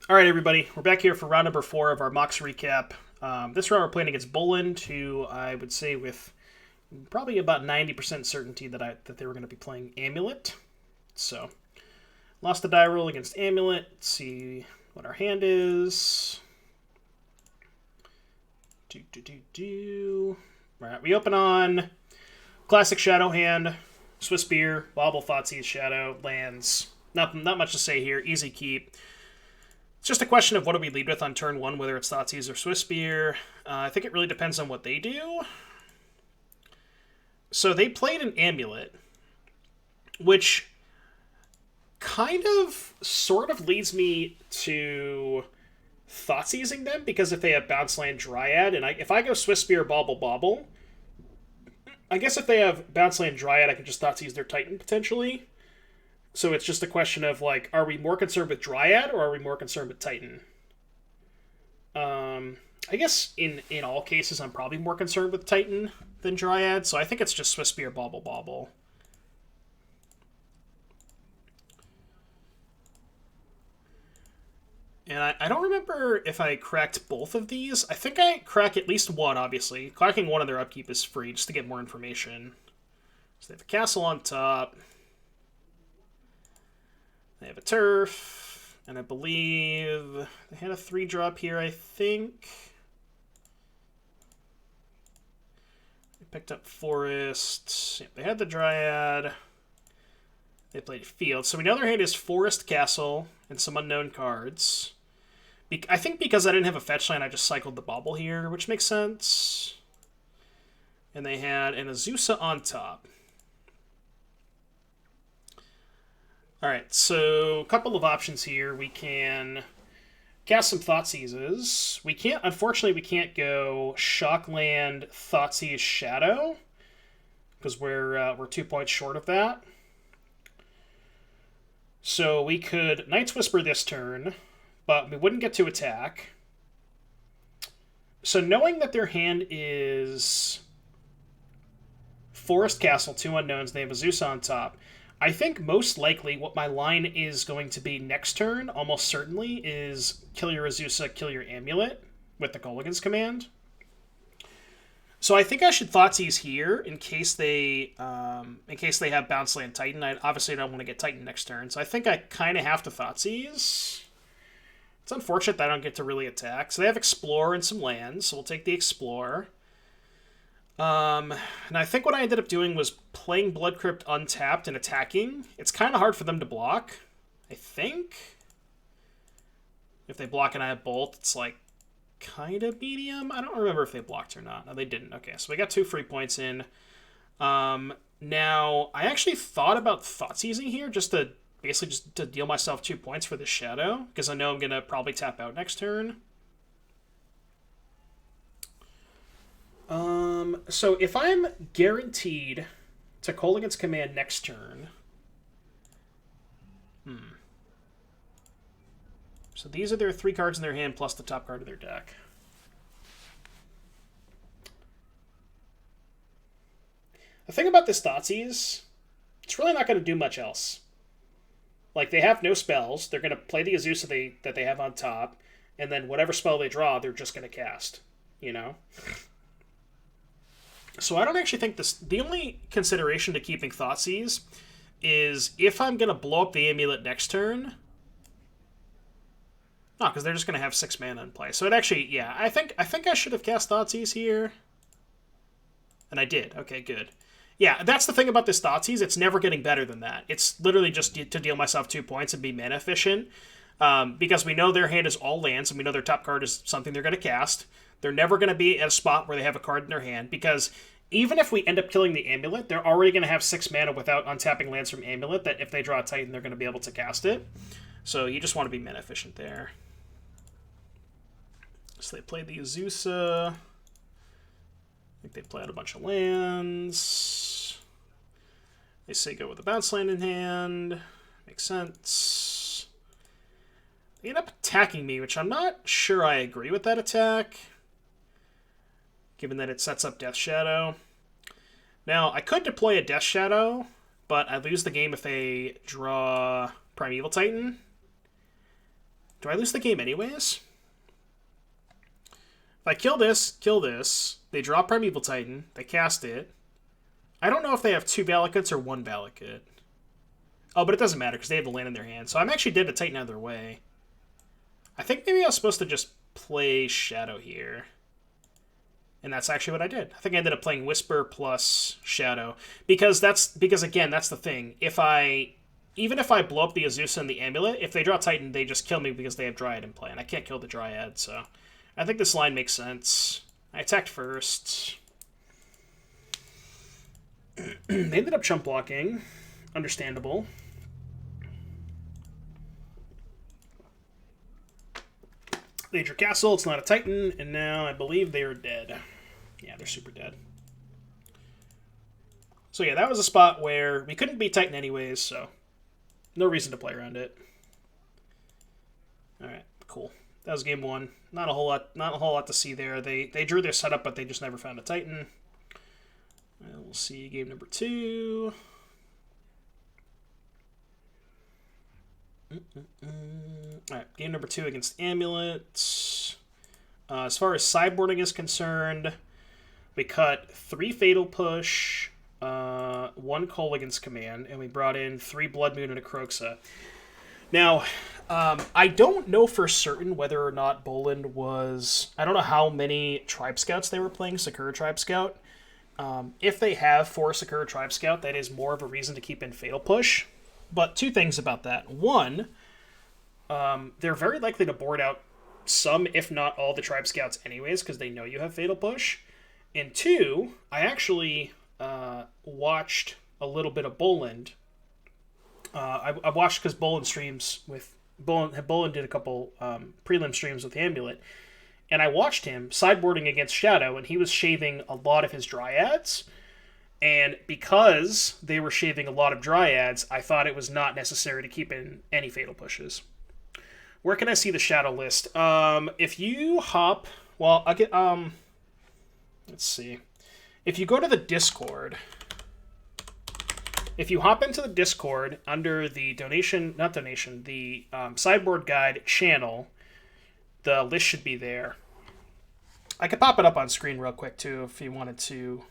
All right, everybody, we're back here for round number 4 of our MOCS recap. This round we're playing against Boland, who I would say with probably about 90% certainty that they were going to be playing Amulet. So, lost the die roll against Amulet. Let's see what our hand is. All right, we open on classic Shadow hand, Swiss Beer, Wobble, Thoughtseize, Shadow, lands. Not much to say here. Easy keep. It's just a question of what do we lead with on turn 1, whether it's Thoughtseize or Swiss Beer. I think it really depends on what they do. So they played an Amulet, which kind of sort of leads me to Thoughtseizing them, because if they have Bounce Land Dryad, and if I go Swiss Beer, Bobble, Bobble, I guess if they have Bounce Land Dryad, I can just Thoughtseize their Titan, potentially. So it's just a question of, like, are we more concerned with Dryad, or are we more concerned with Titan? I guess in all cases, I'm probably more concerned with Titan than Dryad, so I think it's just Swiss Beer, Bobble, Bobble. And I don't remember if I cracked both of these. I think I crack at least one, obviously. Cracking one of their upkeep is free, just to get more information. So they have a castle on top. They have a turf, and I believe they had a 3-drop here, I think. They picked up Forest. Yeah, they had the Dryad. They played Field. So we know their hand is Forest, Castle, and some unknown cards. I think because I didn't have a fetch line, I just cycled the Bobble here, which makes sense. And they had an Azusa on top. Alright, so a couple of options here. We can cast some Thoughtseizes. Unfortunately, we can't go Shockland, Thoughtseize, Shadow, because we're 2 points short of that. So we could Night's Whisper this turn, but we wouldn't get to attack. So knowing that their hand is Forest, Castle, 2 unknowns, they have Azusa on top, I think most likely what my line is going to be next turn, almost certainly, is kill your Azusa, kill your Amulet with the Gulligan's command. So I think I should Thoughtseize here in case they have Bounce Land Titan. I obviously don't want to get Titan next turn, so I think I kind of have to Thoughtseize. It's unfortunate that I don't get to really attack. So they have Explore and some lands, so we'll take the Explore. And I think what I ended up doing was playing Blood Crypt untapped and attacking. It's kind of hard for them to block, I think. If they block and I have Bolt, it's like kind of medium. I don't remember if they blocked or not. No, they didn't. Okay, so we got 2 free points in. Now, I actually thought about Thoughtseizing here just to deal myself 2 points for this Shadow, because I know I'm going to probably tap out next turn. So if I'm guaranteed to Gulligan's command next turn... So these are their 3 cards in their hand plus the top card of their deck. The thing about this Thoughtseize, it's really not going to do much else. Like, they have no spells. They're going to play the Azusa that they have on top, and then whatever spell they draw, they're just going to cast, you know? So I don't actually think this... The only consideration to keeping Thoughtseize is if I'm going to blow up the Amulet next turn... No, because they're just going to have 6 mana in play. So it actually, yeah, I think I should have cast Thoughtseize here. And I did. Okay, good. Yeah, that's the thing about this Thoughtseize. It's never getting better than that. It's literally just to deal myself 2 points and be mana efficient. Because we know their hand is all lands, and we know their top card is something they're going to cast. They're never going to be at a spot where they have a card in their hand, because even if we end up killing the Amulet, they're already going to have 6 mana without untapping lands from Amulet, that if they draw a Titan, they're going to be able to cast it. So you just want to be mana efficient there. So they play the Azusa. I think they play out a bunch of lands. They say go with a Bounce Land in hand. Makes sense. They end up attacking me, which I'm not sure I agree with that attack, given that it sets up Death Shadow. Now, I could deploy a Death Shadow, but I lose the game if they draw Primeval Titan. Do I lose the game anyways? If I kill this, they draw Primeval Titan, they cast it. I don't know if they have 2 Valakuts or 1 Valakut. Oh, but it doesn't matter because they have the land in their hand. So I'm actually dead to Titan out of their way. I think maybe I was supposed to just play Shadow here. And that's actually what I did. I think I ended up playing Whisper plus Shadow. Because again, that's the thing. Even if I blow up the Azusa and the Amulet, if they draw Titan, they just kill me because they have Dryad in play. And I can't kill the Dryad, so I think this line makes sense. I attacked first. They ended up chump blocking. Understandable. They drew Castle, it's not a Titan, and now I believe they are dead. Yeah, they're super dead. So yeah, that was a spot where we couldn't beat Titan anyways, so no reason to play around it. Alright, cool. That was game 1. Not a whole lot to see there. They drew their setup, but they just never found a Titan. We'll see game number 2. Alright, game number 2 against Amulet. As far as sideboarding is concerned, we cut 3 Fatal Push, 1 Kolaghan's Command, and we brought in 3 Blood Moon and a Kroxa. Now, I don't know for certain whether or not Boland was... I don't know how many Tribe Scouts they were playing, Sakura Tribe Scout. If they have 4 Sakura Tribe Scout, that is more of a reason to keep in Fatal Push. But 2 things about that. 1, they're very likely to board out some, if not all, the Tribe Scouts anyways, because they know you have Fatal Push. And 2, I actually watched a little bit of Boland. I watched because Boland streams with... Boland did a couple prelim streams with Amulet. And I watched him sideboarding against Shadow, and he was shaving a lot of his Dryads. And because they were shaving a lot of Dryads, I thought it was not necessary to keep in any Fatal Pushes. Where can I see the Shadow list? If you hop... Well, I'll get... let's see. If you go to the Discord... If you hop into the Discord under the the Sideboard Guide channel, the list should be there. I could pop it up on screen real quick, too, if you wanted to...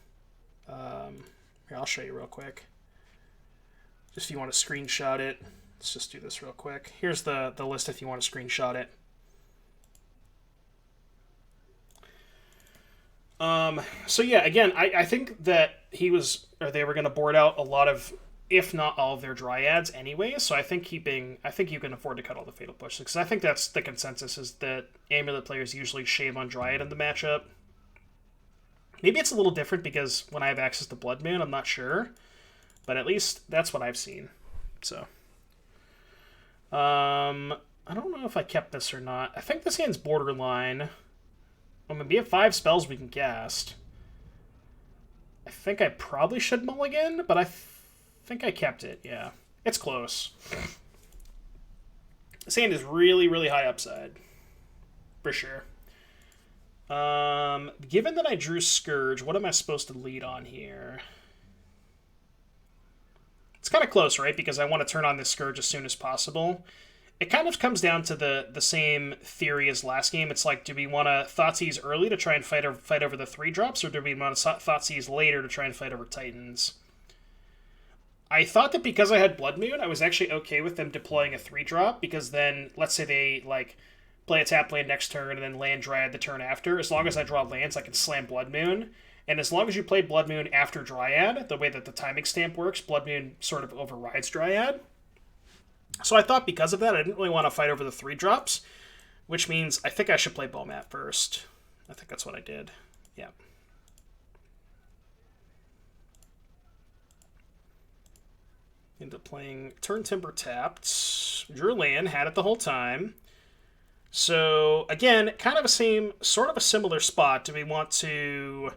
here, I'll show you real quick. Just if you want to screenshot it. Let's just do this real quick. Here's the list if you want to screenshot it. So yeah, again, I think that they were going to board out a lot of, if not all of their Dryads anyway, so I think you can afford to cut all the Fatal Pushes, because I think that's the consensus, is that Amulet players usually shave on Dryad in the matchup. Maybe it's a little different because when I have access to Blood Moon, I'm not sure. But at least that's what I've seen. So. I don't know if I kept this or not. I think this hand's borderline. I mean, we have 5 spells we can cast. I think I probably should mulligan, but I think I kept it, yeah. It's close. This hand is really, really high upside. For sure. Given that I drew Scourge, what am I supposed to lead on here? It's kind of close, right? Because I want to turn on this Scourge as soon as possible. It kind of comes down to the same theory as last game. It's like, do we want to Thoughtseize early to try and fight over the 3-drops, or do we want to Thoughtseize later to try and fight over Titans? I thought that because I had Blood Moon, I was actually okay with them deploying a 3-drop, because then, let's say they, like, play a tap land next turn and then land Dryad the turn after. As long as I draw lands, I can slam Blood Moon. And as long as you play Blood Moon after Dryad, the way that the timing stamp works, Blood Moon sort of overrides Dryad. So I thought because of that, I didn't really want to fight over the 3-drops, which means I think I should play Bomat first. I think that's what I did. Yeah. Into playing Turn Timber tapped. Drew land, had it the whole time. So, again, kind of sort of a similar spot. Do we want to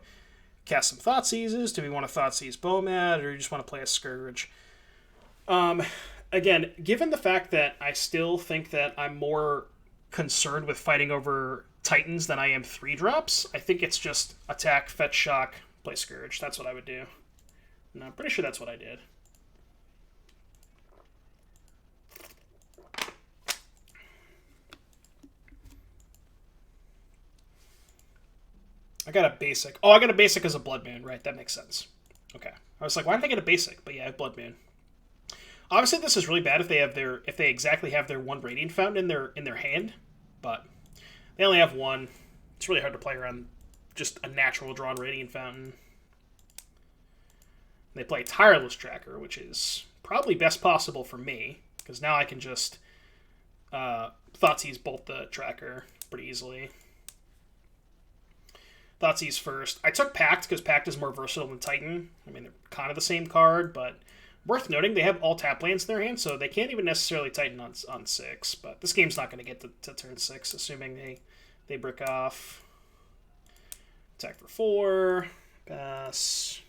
cast some Thoughtseizes? Do we want to Thoughtseize Bomat? Or do you just want to play a Scourge? Again, given the fact that I still think that I'm more concerned with fighting over Titans than I am 3-drops, I think it's just attack, fetch, shock, play Scourge. That's what I would do. And I'm pretty sure that's what I did. I got a basic. Oh, I got a basic as a Blood Moon. Right, that makes sense. Okay. I was like, why did I get a basic? But yeah, I have Blood Moon. Obviously, this is really bad if they exactly have their one Radiant Fountain in their hand, but they only have one. It's really hard to play around just a natural drawn Radiant Fountain. They play Tireless Tracker, which is probably best possible for me, because now I can just Thoughtseize bolt the Tracker pretty easily. Thoughtseize first. I took Pact because Pact is more versatile than Titan. I mean, they're kind of the same card, but worth noting, they have all tap lands in their hand, so they can't even necessarily Titan on 6. But this game's not going to get to turn 6, assuming they brick off. Attack for 4. Pass.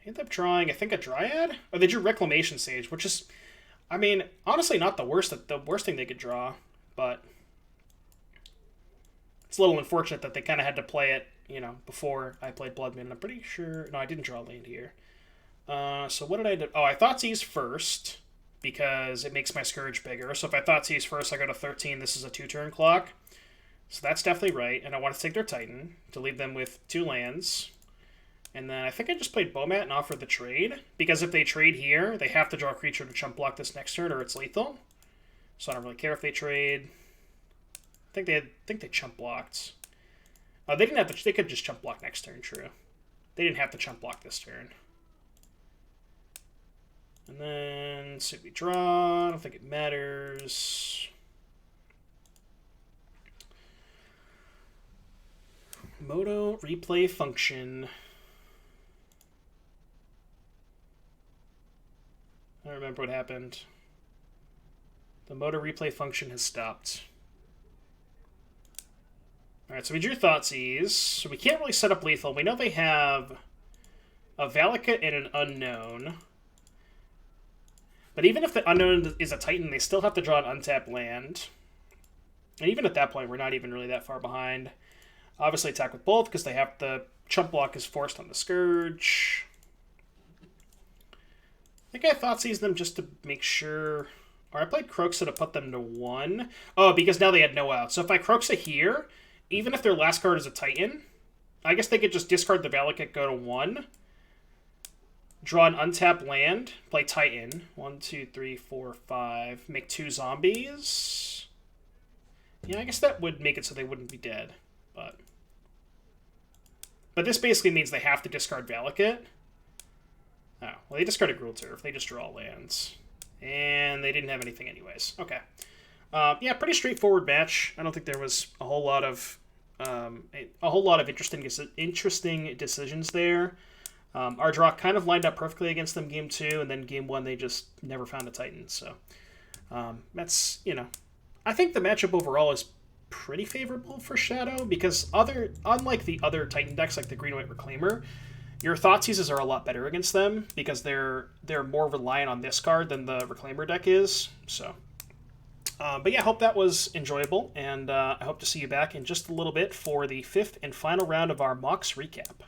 I end up drawing, I think, a Dryad? Oh, they drew Reclamation Sage, which is, I mean, honestly not the worst thing they could draw, but it's a little unfortunate that they kind of had to play it, you know, before I played Blood Moon. I'm pretty sure, no, I didn't draw a land here. So what did I do? Oh, I Thoughtseize first, because it makes my Scourge bigger. So if I Thoughtseize first, I go to 13. This is a 2-turn clock. So that's definitely right. And I want to take their Titan to leave them with 2 lands. And then I think I just played Bomat and offered the trade. Because if they trade here, they have to draw a creature to chump block this next turn or it's lethal. So I don't really care if they trade. I think they chump blocked. Oh, they didn't have to. They could just chump block next turn, true. They didn't have to chump block this turn. And then, see, we draw. I don't think it matters. Moto replay function. I don't remember what happened. The Moto replay function has stopped. Alright, so we drew Thoughtseize. So we can't really set up lethal. We know they have a Valakut and an Unknown. But even if the Unknown is a Titan, they still have to draw an untapped land. And even at that point, we're not even really that far behind. Obviously attack with both, because they have the chump block is forced on the Scourge. I think I Thoughtseized them just to make sure. Or I played Croxa to put them to 1. Oh, because now they had no out. So if I Croxa here, even if their last card is a Titan, I guess they could just discard the Valakut, go to 1. Draw an untapped land, play Titan. 1, 2, 3, 4, 5. Make 2 zombies. Yeah, I guess that would make it so they wouldn't be dead. But this basically means they have to discard Valakut. Oh, well, they discarded Gruul Turf. They just draw lands. And they didn't have anything anyways. Okay. Yeah, pretty straightforward match. I don't think there was a whole lot of interesting decisions there. Our draw kind of lined up perfectly against them game 2, and then game 1 they just never found a Titan. So that's, you know, I think the matchup overall is pretty favorable for Shadow, because unlike the other Titan decks like the Green-White Reclaimer, your Thoughtseizes are a lot better against them because they're more reliant on this card than the Reclaimer deck is. So, but yeah, I hope that was enjoyable, and I hope to see you back in just a little bit for the 5th and final round of our MOCS recap.